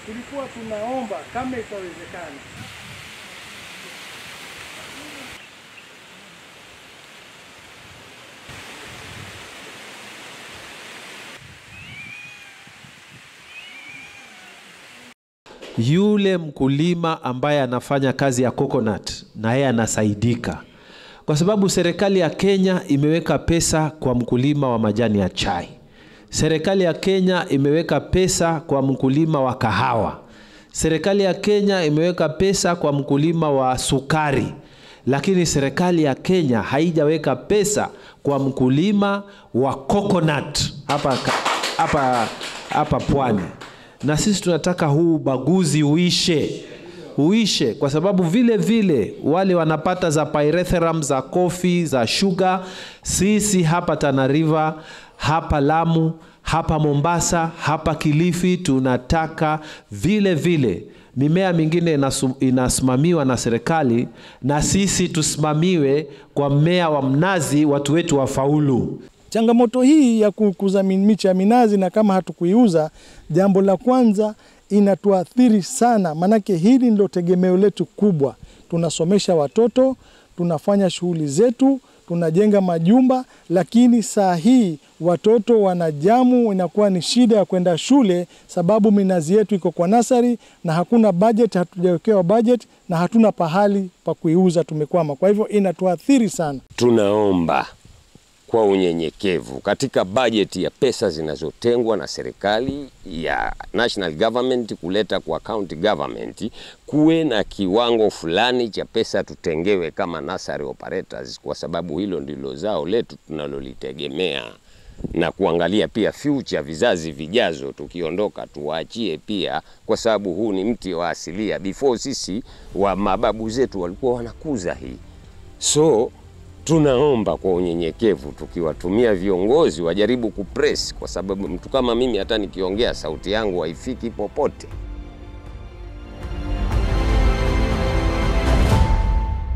tulikuwa tunaomba kama itawezekana yule mkulima ambaye anafanya kazi ya coconut na yeye anasaidika, kwa sababu serikali ya Kenya imeweka pesa kwa mkulima wa majani ya chai. Serikali ya Kenya imeweka pesa kwa mkulima wa kahawa. Serikali ya Kenya imeweka pesa kwa mkulima wa sukari. Lakini serikali ya Kenya haijaweka pesa kwa mkulima wa coconut hapa pwani. Na sisi tunataka huu ubaguzi uishe, kwa sababu vile wale wanapata za pyrethrum, za coffee, za sugar, sisi hapa Tana River, hapa Lamu, hapa Mombasa, hapa Kilifi tunataka vile mimea mingine inasimamiwa na serikali, na sisi tusimamiwe kwa mmea wa mnazi, watu wetu wafaulu. Changamoto hii ya kukuza miche ya minazi, na kama hatukuiuza, jambo la kwanza inatuathiri sana, manake hili ndio tegemeo letu kubwa. Tunasomesha watoto, tunafanya shughuli zetu, tunajenga majumba, lakini saa hii watoto wanajamu, inakuwa ni shida ya kwenda shule sababu minazi yetu iko kwa nasari na hakuna budget, hatujawekewa budget na hatuna pahali pa kuiuza, tumekwama. Kwa hivyo inatuathiri sana. Tunaomba kwa unyenyekevu katika bajeti ya pesa zinazotengwa na serikali ya national government kuleta kwa county government, kuwe na kiwango fulani cha pesa tutengewe kama nursery operators, kwa sababu hilo ndilo zao letu tunalolitegemea, na kuangalia pia future, vizazi vijazo tukiondoka tuwaachie pia, kwa sababu huu ni mti wa asilia. Before sisi wa mababu zetu walikuwa wanakuza hii. So tunaomba kwa unyenyekevu, tukiwatumia viongozi wajaribu kupress, kwa sababu mtu kama mimi hata nikiongea sauti yangu haifiki popote.